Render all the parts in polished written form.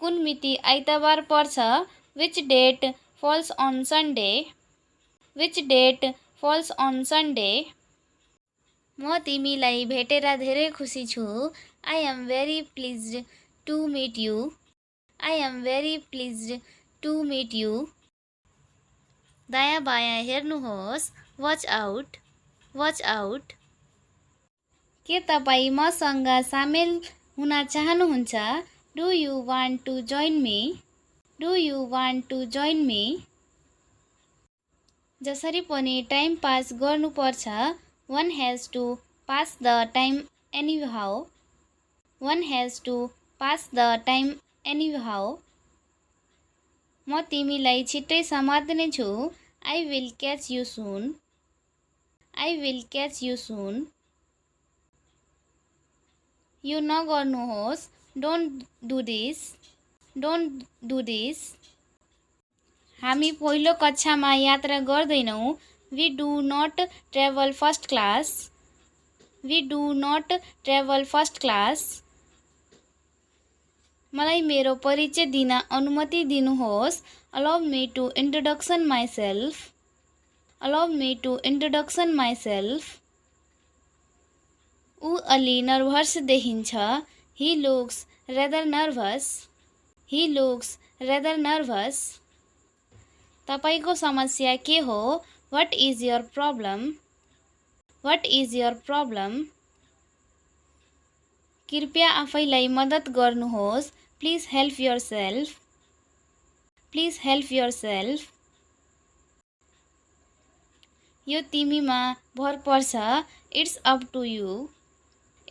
कुन मिति आइतबार पर्छ? Which date falls on Sunday? Which date falls on Sunday? म तिमीलाई भेटेर धेरै खुसी छु. I am very pleased to meet you. I am very pleased to meet you. दायाँ बायाँ हेर्नुहोस्. Watch out. Watch out. के तपाईँ मसँग सामेल हुन चाहनुहुन्छ? Do you want to join me? Do you want to join me? जसरी पनि टाइम पास गर्नुपर्छ. One has to pass the time anyhow. One has to pass the time anyhow. म तिमीलाई छिट्टै समात्ने छु. I will catch you soon. I will catch you soon. यो नगर्नुहोस्. Don't do this. Don't do this. हामी पहिलो कक्षामा यात्रा गर्दैनौँ. We do not travel first class. We do not travel first class. मलाई मेरो परिचय दिन अनुमति दिनुहोस्. Allow me to introduction myself. Allow me to introduction myself. ऊ अलि नर्भस देखिन्छ. He looks rather nervous. He looks rather nervous. तपाईको समस्या के हो? What is your problem? What is your problem? कृपया आफैलाई मद्दत गर्नुहोस्. Please help yourself. Please help yourself. यो तिमीमा भर पर्छ. It's up to you.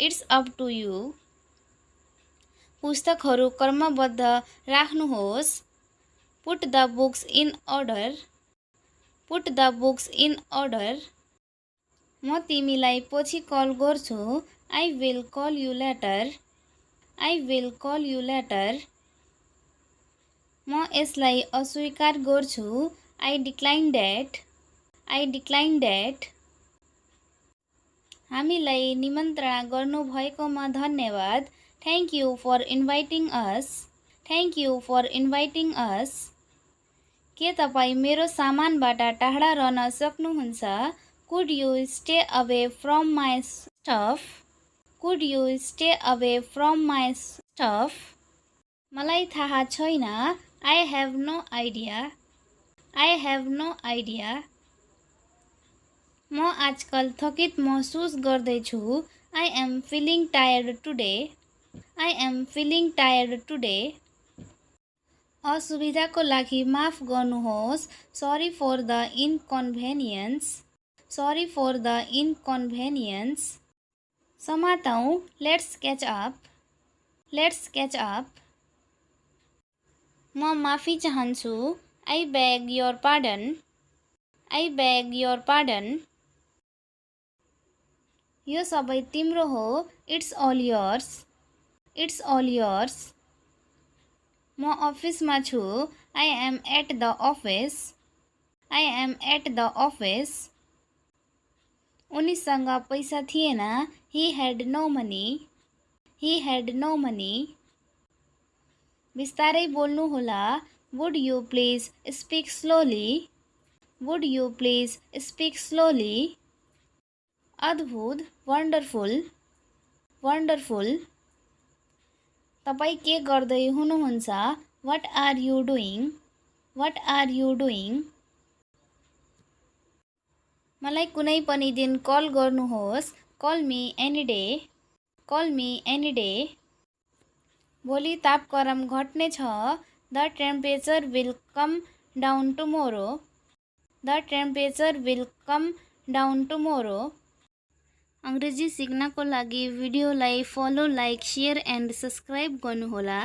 It's up to you. पुस्तकहरू क्रमबद्ध राख्नुहोस्. Put the books in order. Put the books in order. म तिमीलाई पछि कल गर्छु. I will call you later. I will call you later. म यसलाई अस्वीकार गर्छु. I decline that. I decline that. हामीलाई निमन्त्रणा गर्नुभएकोमा धन्यवाद. Thank you for inviting us. Thank you for inviting us. के तपाईँ मेरो सामानबाट टाढा रहन सक्नुहुन्छ? Could you stay away from my stuff? Could you stay away from my stuff? मलाई थाहा छैन. I have no idea. I have no idea. म आजकल थकित महसुस गर्दैछु. I am feeling tired today. I am feeling tired today. असुविधाको लागि माफ गर्नुहोस्. Sorry for the inconvenience. Sorry for the inconvenience. समातौँ. Let's catch up. Let's catch up. म माफी चाहन्छु. I beg your pardon. I beg your pardon. यो सबै तिम्रो हो. It's all yours. It's all yours. म अफिसमा छु. I am at the office. I am at the office. उनीसँग पैसा थिएन. He had no money. He had no money. बिस्तारै बोल्नुहोला. Would you please speak slowly? Would you please speak slowly? अद्भुत. Wonderful. Wonderful. तपाईँ के गर्दै हुनुहुन्छ? What are you doing? What are you doing? मलाई कुनै पनि दिन कल गर्नुहोस्. Call me any day. Call me any day. भोलि तापक्रम घट्ने छ. The temperature will come down tomorrow. The temperature will come down tomorrow. अंग्रेजी सिक्नको लागि भिडियोलाई follow, like, share and subscribe गर्नुहोला.